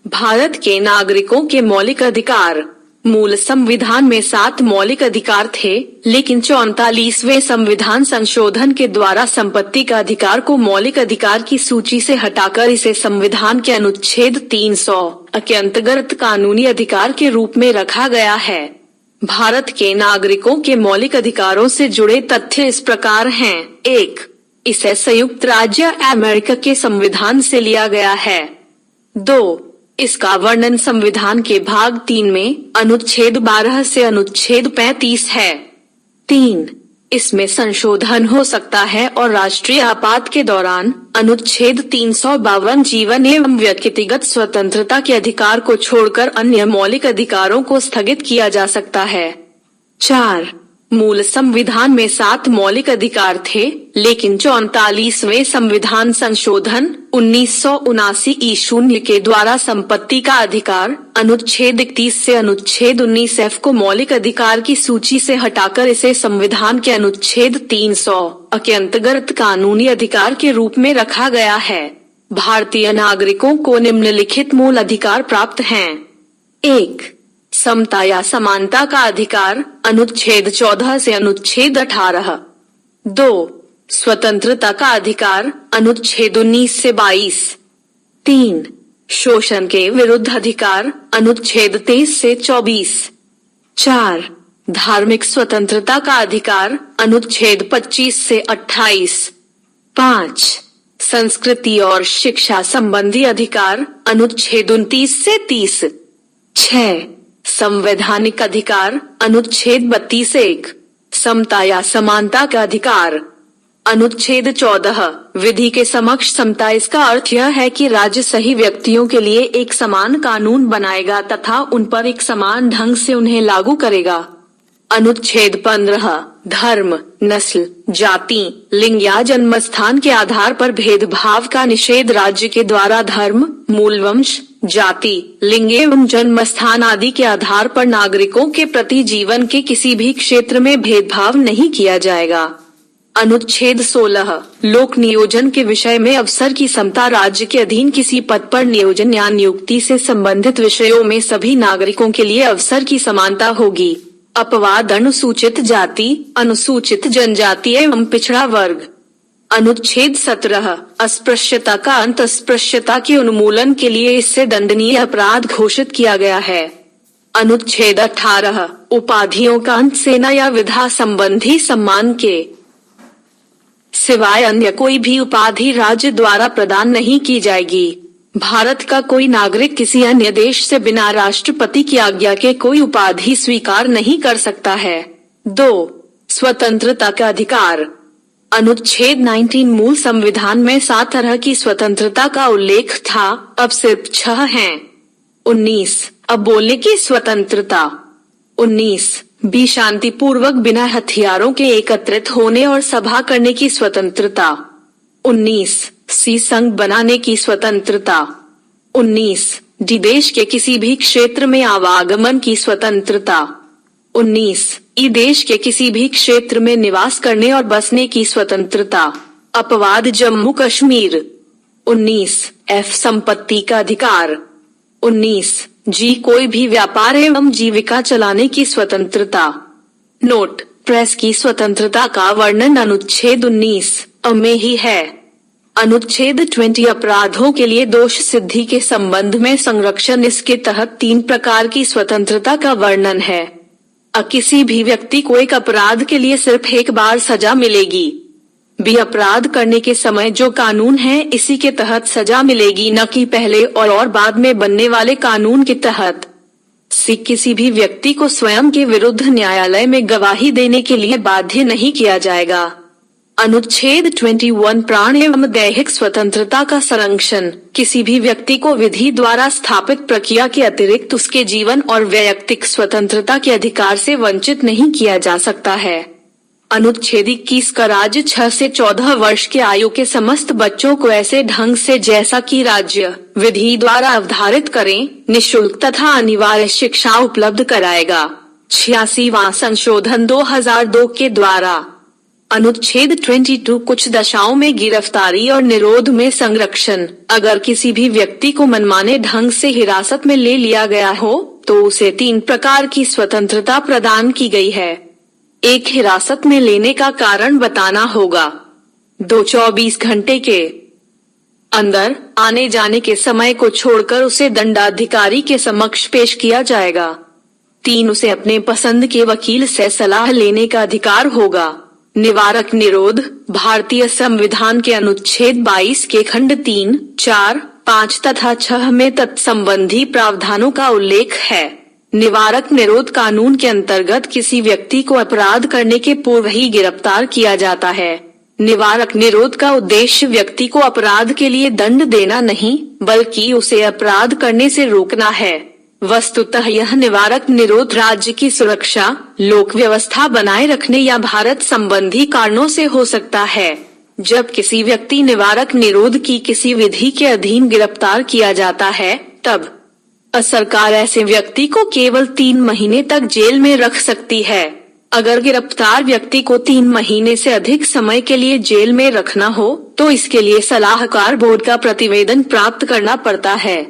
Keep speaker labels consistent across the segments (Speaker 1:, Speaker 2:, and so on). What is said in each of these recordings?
Speaker 1: भारत के नागरिकों के मौलिक अधिकार। मूल संविधान में 7 मौलिक अधिकार थे, लेकिन 44वें संविधान संशोधन के द्वारा संपत्ति का अधिकार को मौलिक अधिकार की सूची से हटाकर इसे संविधान के अनुच्छेद 300 के अंतर्गत कानूनी अधिकार के रूप में रखा गया है। भारत के नागरिकों के मौलिक अधिकारों से जुड़े तथ्य इस प्रकार हैं। 1. इसे संयुक्त राज्य अमेरिका के संविधान से लिया गया है। 2. इसका वर्णन संविधान के भाग 3 में अनुच्छेद 12 से अनुच्छेद 35 है। 3. इसमें संशोधन हो सकता है और राष्ट्रीय आपात के दौरान अनुच्छेद 352 जीवन एवं व्यक्तिगत स्वतंत्रता के अधिकार को छोड़कर अन्य मौलिक अधिकारों को स्थगित किया जा सकता है। 4. मूल संविधान में 7 मौलिक अधिकार थे, लेकिन 44वें संविधान संशोधन 1979 ई-0 के द्वारा संपत्ति का अधिकार अनुच्छेद 31 से अनुच्छेद 19F को मौलिक अधिकार की सूची से हटाकर इसे संविधान के अनुच्छेद 300 के अंतर्गत कानूनी अधिकार के रूप में रखा गया है। भारतीय नागरिकों को निम्नलिखित मूल अधिकार प्राप्त हैं। 1. समता या समानता का अधिकार अनुच्छेद 14 से अनुच्छेद 18। 2. स्वतंत्रता का अधिकार अनुच्छेद 19 से 22। 3. शोषण के विरुद्ध अधिकार अनुच्छेद 23 से 24। 4. धार्मिक स्वतंत्रता का अधिकार अनुच्छेद 25 से 28। 5. संस्कृति और शिक्षा संबंधी अधिकार अनुच्छेद 29 से 30। 6. संवैधानिक अधिकार अनुच्छेद 32(1). समता या समानता का अधिकार अनुच्छेद 14। विधि के समक्ष समता। इसका अर्थ यह है कि राज्य सही व्यक्तियों के लिए एक समान कानून बनाएगा तथा उन पर एक समान ढंग से उन्हें लागू करेगा। अनुच्छेद 15। धर्म, नस्ल, जाति, लिंग या जन्मस्थान के आधार पर भेदभाव का निषेध। राज्य के द्वारा धर्म, मूल वंश, जाति, लिंग एवं जन्मस्थान आदि के आधार पर नागरिकों के प्रति जीवन के किसी भी क्षेत्र में भेदभाव नहीं किया जाएगा। अनुच्छेद 16। लोक नियोजन के विषय में अवसर की समता। राज्य के अधीन किसी पद पर नियोजन या नियुक्ति से संबंधित विषयों में सभी नागरिकों के लिए अवसर की समानता होगी। अपवाद अनुसूचित जाति, अनुसूचित जनजाति एवं पिछड़ा वर्ग। अनुच्छेद 17। अस्पृश्यता का अंत। अस्पृश्यता के उन्मूलन के लिए इससे दंडनीय अपराध घोषित किया गया है। अनुच्छेद 18। उपाधियों का अंत। सेना या विधा संबंधी सम्मान के सिवाय अन्य कोई भी उपाधि राज्य द्वारा प्रदान नहीं की जाएगी। भारत का कोई नागरिक किसी अन्य देश से बिना राष्ट्रपति की आज्ञा के कोई उपाधि स्वीकार नहीं कर सकता है। 2. स्वतंत्रता का अधिकार। अनुच्छेद 19। मूल संविधान में 7 तरह की स्वतंत्रता का उल्लेख था, अब सिर्फ 6 हैं। 19. अब बोलने की स्वतंत्रता। 19. बी शांतिपूर्वक बिना हथियारों के एकत्रित होने और सभा करने की स्वतंत्रता। 19. सी संघ बनाने की स्वतंत्रता। 19. डी देश के किसी भी क्षेत्र में आवागमन की स्वतंत्रता। 19. ई देश के किसी भी क्षेत्र में निवास करने और बसने की स्वतंत्रता। अपवाद जम्मू कश्मीर। 19. एफ संपत्ति का अधिकार। 19. जी कोई भी व्यापार एवं जीविका चलाने की स्वतंत्रता। नोट: प्रेस की स्वतंत्रता का वर्णन अनुच्छेद 19 में ही है। अनुच्छेद 20 अपराधों के लिए दोष सिद्धि के संबंध में संरक्षण। इसके तहत 3 प्रकार की स्वतंत्रता का वर्णन है। किसी भी व्यक्ति को एक अपराध के लिए सिर्फ एक बार सजा मिलेगी। बी अपराध करने के समय जो कानून है इसी के तहत सजा मिलेगी, न कि पहले और बाद में बनने वाले कानून के तहत। सी किसी भी व्यक्ति को स्वयं के विरुद्ध न्यायालय में गवाही देने के लिए बाध्य नहीं किया जाएगा। अनुच्छेद 21 प्राण एवं दैहिक स्वतंत्रता का संरक्षण। किसी भी व्यक्ति को विधि द्वारा स्थापित प्रक्रिया के अतिरिक्त उसके जीवन और वैयक्तिक स्वतंत्रता के अधिकार से वंचित नहीं किया जा सकता है। अनुच्छेद 21 का राज्य 6 से 14 वर्ष के आयु के समस्त बच्चों को ऐसे ढंग से जैसा कि राज्य विधि द्वारा अवधारित करें, निःशुल्क तथा अनिवार्य शिक्षा उपलब्ध कराएगा। 86वां संशोधन 2002 के द्वारा। अनुच्छेद 22 कुछ दशाओं में गिरफ्तारी और निरोध में संरक्षण। अगर किसी भी व्यक्ति को मनमाने ढंग से हिरासत में ले लिया गया हो तो उसे 3 प्रकार की स्वतंत्रता प्रदान की गई है। 1 हिरासत में लेने का कारण बताना होगा। 2 24 घंटे के अंदर आने जाने के समय को छोड़कर उसे दंडाधिकारी के समक्ष पेश किया जाएगा। 3 उसे अपने पसंद के वकील से सलाह लेने का अधिकार होगा। निवारक निरोध भारतीय संविधान के अनुच्छेद 22 के खंड 3, 4, 5 तथा 6 में तत्संबंधी प्रावधानों का उल्लेख है। निवारक निरोध कानून के अंतर्गत किसी व्यक्ति को अपराध करने के पूर्व ही गिरफ्तार किया जाता है। निवारक निरोध का उद्देश्य व्यक्ति को अपराध के लिए दंड देना नहीं, बल्कि उसे अपराध करने से रोकना है। वस्तुतः यह निवारक निरोध राज्य की सुरक्षा, लोक व्यवस्था बनाए रखने या भारत संबंधी कारणों से हो सकता है। जब किसी व्यक्ति निवारक निरोध की किसी विधि के अधीन गिरफ्तार किया जाता है, तब सरकार ऐसे व्यक्ति को केवल 3 महीने तक जेल में रख सकती है। अगर गिरफ्तार व्यक्ति को 3 महीने से अधिक समय के लिए जेल में रखना हो तो इसके लिए सलाहकार बोर्ड का प्रतिवेदन प्राप्त करना पड़ता है।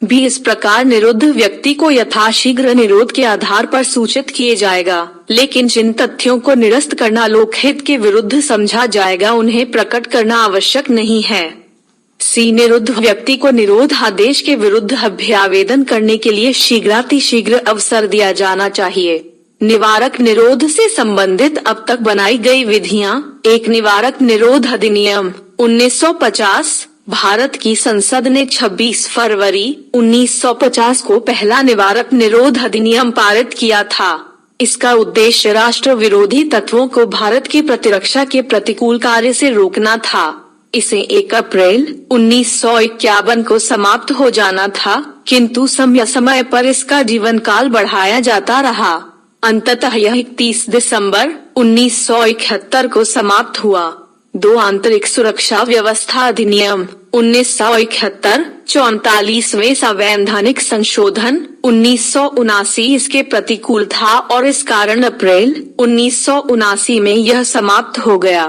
Speaker 1: भी इस प्रकार निरुद्ध व्यक्ति को यथाशीघ्र निरोध के आधार पर सूचित किए जाएगा, लेकिन जिन तथ्यों को निरस्त करना लोकहित के विरुद्ध समझा जाएगा उन्हें प्रकट करना आवश्यक नहीं है। निरुद्ध व्यक्ति को निरोध आदेश के विरुद्ध अभ्यावेदन करने के लिए शीघ्रातिशीघ्र अवसर दिया जाना चाहिए। निवारक निरोध से संबंधित अब तक बनाई गई विधियां। 1 निवारक निरोध अधिनियम 1950। भारत की संसद ने 26 फरवरी 1950 को पहला निवारक निरोध अधिनियम पारित किया था। इसका उद्देश्य राष्ट्र विरोधी तत्वों को भारत की प्रतिरक्षा के प्रतिकूल कार्य से रोकना था। इसे 1 अप्रैल 1951 को समाप्त हो जाना था, किंतु समय समय पर इसका जीवन काल बढ़ाया जाता रहा। अंततः यह 31 दिसंबर 1971 को समाप्त हुआ। 2 आंतरिक सुरक्षा व्यवस्था अधिनियम 1971, 44वें संवैधानिक संशोधन 1979 इसके प्रतिकूल था और इस कारण अप्रैल 1979 में यह समाप्त हो गया।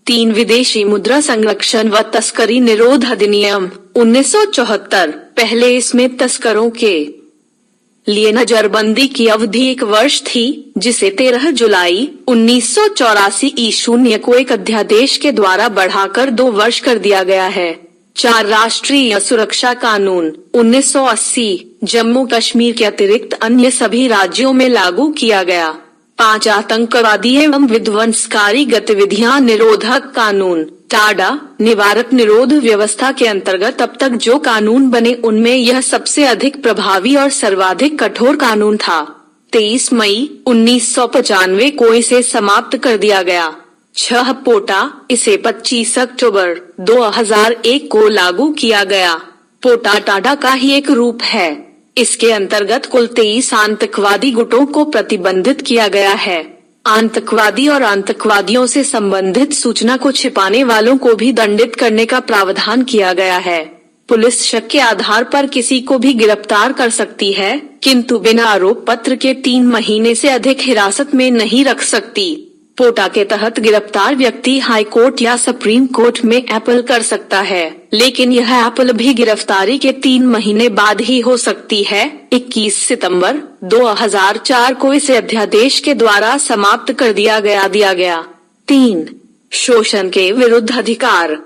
Speaker 1: 3 विदेशी मुद्रा संरक्षण व तस्करी निरोध अधिनियम 1974। पहले इसमें तस्करों के लिए नजरबंदी की अवधि 1 वर्ष थी, जिसे 13 जुलाई 1984 ईशून्य को एक अध्यादेश के द्वारा बढ़ाकर 2 वर्ष कर दिया गया है। 4 राष्ट्रीय सुरक्षा कानून 1980 जम्मू कश्मीर के अतिरिक्त अन्य सभी राज्यों में लागू किया गया। 5 आतंकवादी एवं विध्वंसकारी गतिविधियां निरोधक कानून टाडा। निवारक निरोध व्यवस्था के अंतर्गत अब तक जो कानून बने उनमें यह सबसे अधिक प्रभावी और सर्वाधिक कठोर कानून था। 23 मई 1995 को इसे समाप्त कर दिया गया। 6 पोटा। इसे 25 अक्टूबर 2001 को लागू किया गया। पोटा टाडा का ही एक रूप है। इसके अंतर्गत कुल 23 आतंकवादी गुटों को प्रतिबंधित किया गया है। आतंकवादी और आतंकवादियों से संबंधित सूचना को छिपाने वालों को भी दंडित करने का प्रावधान किया गया है। पुलिस शक के आधार पर किसी को भी गिरफ्तार कर सकती है, किंतु बिना आरोप पत्र के 3 महीने से अधिक हिरासत में नहीं रख सकती। पोटा के तहत गिरफ्तार व्यक्ति हाई कोर्ट या सुप्रीम कोर्ट में अपील कर सकता है, लेकिन यह अपील भी गिरफ्तारी के 3 महीने बाद ही हो सकती है। 21 सितंबर 2004 को इसे अध्यादेश के द्वारा समाप्त कर दिया गया। 3 शोषण के विरुद्ध अधिकार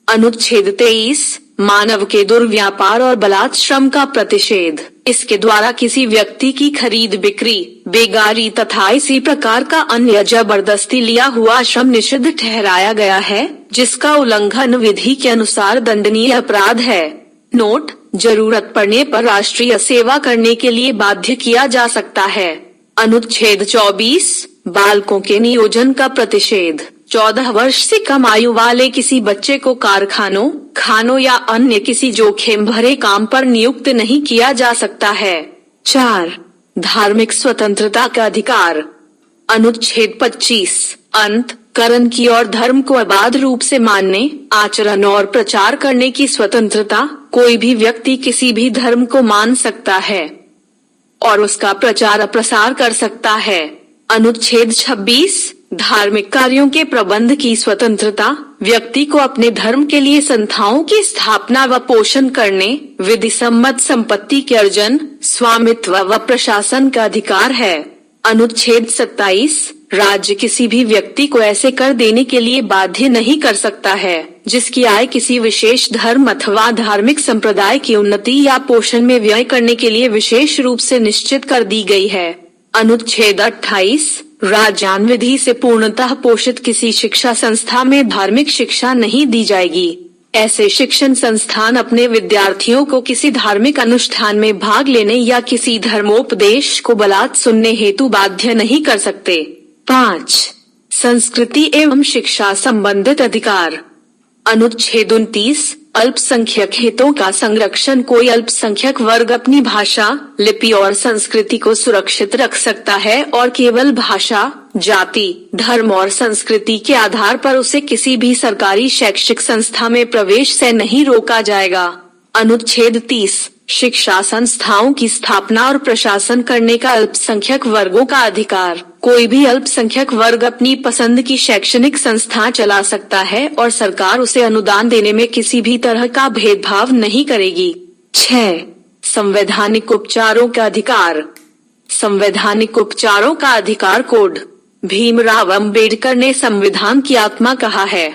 Speaker 1: अनुच्छेद 23 मानव के दुर्व्यापार और बलात्श्रम का प्रतिषेध। इसके द्वारा किसी व्यक्ति की खरीद बिक्री, बेगारी तथा इसी प्रकार का अन्य जबरदस्ती लिया हुआ श्रम निषिद्ध ठहराया गया है, जिसका उल्लंघन विधि के अनुसार दंडनीय अपराध है। नोट: जरूरत पड़ने पर राष्ट्रीय सेवा करने के लिए बाध्य किया जा सकता है। अनुच्छेद 24 बालकों के नियोजन का प्रतिषेध। 14 वर्ष से कम आयु वाले किसी बच्चे को कारखानों, खानों या अन्य किसी जोखिम भरे काम पर नियुक्त नहीं किया जा सकता है। 4 धार्मिक स्वतंत्रता का अधिकार अनुच्छेद 25 अंतःकरण की और धर्म को अबाध रूप से मानने, आचरण और प्रचार करने की स्वतंत्रता। कोई भी व्यक्ति किसी भी धर्म को मान सकता है और उसका प्रचार प्रसार कर सकता है। अनुच्छेद 26 धार्मिक कार्यों के प्रबंध की स्वतंत्रता, व्यक्ति को अपने धर्म के लिए संस्थाओं की स्थापना व पोषण करने, विधि सम्मत संपत्ति के अर्जन, स्वामित्व व प्रशासन का अधिकार है। अनुच्छेद 27, राज्य किसी भी व्यक्ति को ऐसे कर देने के लिए बाध्य नहीं कर सकता है जिसकी आय किसी विशेष धर्म अथवा धार्मिक संप्रदाय की उन्नति या पोषण में व्यय करने के लिए विशेष रूप से निश्चित कर दी गई है। अनुच्छेद 28, राजधान विधि से पूर्णतः पोषित किसी शिक्षा संस्था में धार्मिक शिक्षा नहीं दी जाएगी। ऐसे शिक्षण संस्थान अपने विद्यार्थियों को किसी धार्मिक अनुष्ठान में भाग लेने या किसी धर्मोपदेश को बलात् सुनने हेतु बाध्य नहीं कर सकते। 5. संस्कृति एवं शिक्षा संबंधित अधिकार। अनुच्छेद 29, अल्पसंख्यक हितों का संरक्षण। कोई अल्पसंख्यक वर्ग अपनी भाषा, लिपि और संस्कृति को सुरक्षित रख सकता है और केवल भाषा, जाति, धर्म और संस्कृति के आधार पर उसे किसी भी सरकारी शैक्षिक संस्था में प्रवेश से नहीं रोका जाएगा। अनुच्छेद 30, शिक्षा संस्थाओं की स्थापना और प्रशासन करने का अल्पसंख्यक वर्गों का अधिकार। कोई भी अल्पसंख्यक वर्ग अपनी पसंद की शैक्षणिक संस्था चला सकता है और सरकार उसे अनुदान देने में किसी भी तरह का भेदभाव नहीं करेगी। 6. संवैधानिक उपचारों का अधिकार। संवैधानिक उपचारों का अधिकार कोड भीमराव अंबेडकर ने संविधान की आत्मा कहा है।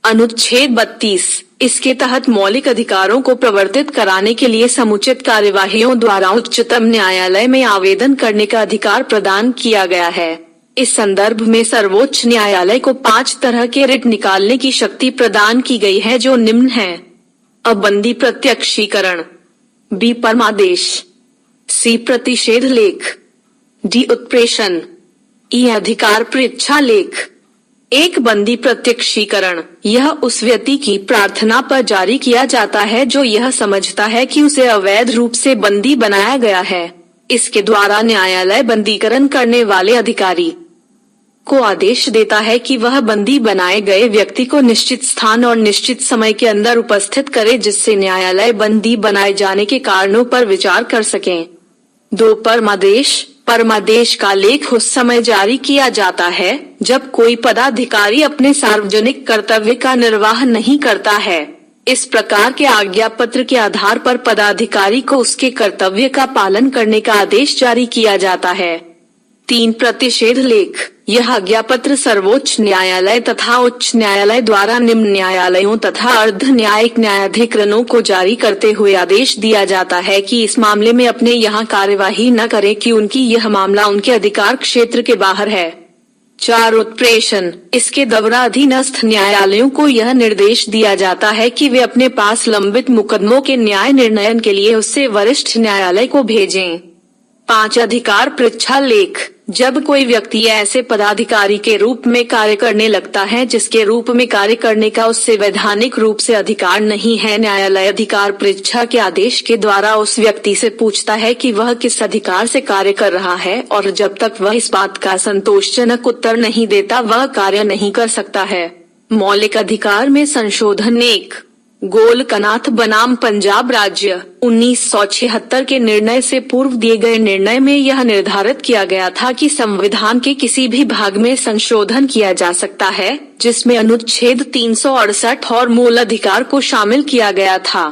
Speaker 1: अनुच्छेद 32, इसके तहत मौलिक अधिकारों को प्रवर्तित कराने के लिए समुचित कार्यवाहियों द्वारा उच्चतम न्यायालय में आवेदन करने का अधिकार प्रदान किया गया है। इस संदर्भ में सर्वोच्च न्यायालय को 5 तरह के रिट निकालने की शक्ति प्रदान की गई है जो निम्न है। अ. बंदी प्रत्यक्षीकरण, बी. परमादेश, सी. प्रतिषेध लेख, डी. उत्प्रेषण, ई. अधिकार परीक्षा लेख। 1. बंदी प्रत्यक्षीकरण, यह उस व्यक्ति की प्रार्थना पर जारी किया जाता है जो यह समझता है कि उसे अवैध रूप से बंदी बनाया गया है। इसके द्वारा न्यायालय बंदीकरण करने वाले अधिकारी को आदेश देता है कि वह बंदी बनाए गए व्यक्ति को निश्चित स्थान और निश्चित समय के अंदर उपस्थित करे जिससे न्यायालय बंदी बनाए जाने के कारणों पर विचार कर सके। 2. परमादेश का लेख उस समय जारी किया जाता है जब कोई पदाधिकारी अपने सार्वजनिक कर्तव्य का निर्वाह नहीं करता है। इस प्रकार के आज्ञा पत्र के आधार पर पदाधिकारी को उसके कर्तव्य का पालन करने का आदेश जारी किया जाता है। 3. प्रतिषेध लेख, यह आज्ञा पत्र सर्वोच्च न्यायालय तथा उच्च न्यायालय द्वारा निम्न न्यायालयों तथा अर्ध न्यायिक न्यायाधिकरणों को जारी करते हुए आदेश दिया जाता है कि इस मामले में अपने यहाँ कार्यवाही न करें कि उनकी यह मामला उनके अधिकार क्षेत्र के बाहर है। 4. उत्प्रेषण, इसके द्वारा अधीनस्थ न्यायालयों को यह निर्देश दिया जाता है कि वे अपने पास लंबित मुकदमों के न्याय निर्णयन के लिए उससे वरिष्ठ न्यायालय को भेजें। 5. अधिकार परीक्षा लेख, जब कोई व्यक्ति ऐसे पदाधिकारी के रूप में कार्य करने लगता है जिसके रूप में कार्य करने का उससे वैधानिक रूप से अधिकार नहीं है, न्यायालय अधिकार परीक्षा के आदेश के द्वारा उस व्यक्ति से पूछता है कि वह किस अधिकार से कार्य कर रहा है और जब तक वह इस बात का संतोषजनक उत्तर नहीं देता वह कार्य नहीं कर सकता है। मौलिक अधिकार में संशोधन। 1. गोलकनाथ बनाम पंजाब राज्य 1976 के निर्णय से पूर्व दिए गए निर्णय में यह निर्धारित किया गया था कि संविधान के किसी भी भाग में संशोधन किया जा सकता है जिसमें अनुच्छेद 368 और मूल अधिकार को शामिल किया गया था।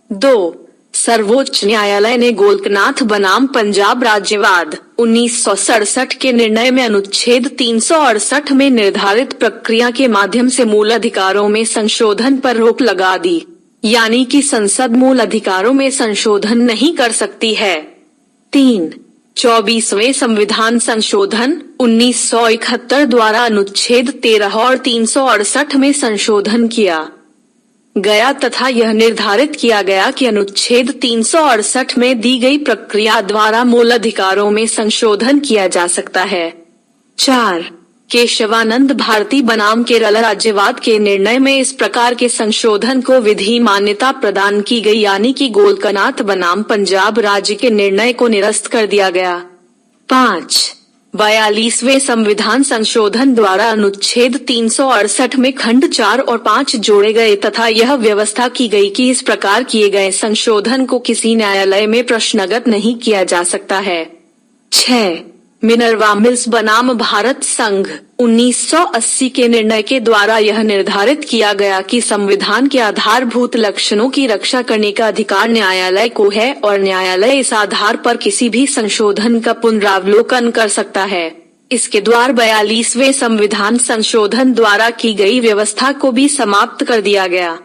Speaker 1: 2. सर्वोच्च न्यायालय ने गोलकनाथ बनाम पंजाब राज्यवाद 1967 के निर्णय में अनुच्छेद 368 में निर्धारित प्रक्रिया के माध्यम से मूल अधिकारों में संशोधन पर रोक लगा दी, यानी कि संसद मूल अधिकारों में संशोधन नहीं कर सकती है। 3. 24वें संविधान संशोधन 1971 द्वारा अनुच्छेद 13 और 368 में संशोधन किया गया तथा यह निर्धारित किया गया कि अनुच्छेद 368 में दी गई प्रक्रिया द्वारा मूल अधिकारों में संशोधन किया जा सकता है। 4. केशवानंद भारती बनाम केरल राज्यवाद के निर्णय में इस प्रकार के संशोधन को विधि मान्यता प्रदान की गई, यानी कि गोलकनाथ बनाम पंजाब राज्य के निर्णय को निरस्त कर दिया गया। 5. 42वें संविधान संशोधन द्वारा अनुच्छेद 368 में खंड 4 और 5 जोड़े गए तथा यह व्यवस्था की गई कि इस प्रकार किए गए संशोधन को किसी न्यायालय में प्रश्नगत नहीं किया जा सकता है। 6. मिनर्वा मिल्स बनाम भारत संघ 1980 के निर्णय के द्वारा यह निर्धारित किया गया कि संविधान के आधारभूत लक्षणों की रक्षा करने का अधिकार न्यायालय को है और न्यायालय इस आधार पर किसी भी संशोधन का पुनरावलोकन कर सकता है। इसके द्वारा 42वें संविधान संशोधन द्वारा की गई व्यवस्था को भी समाप्त कर दिया गया।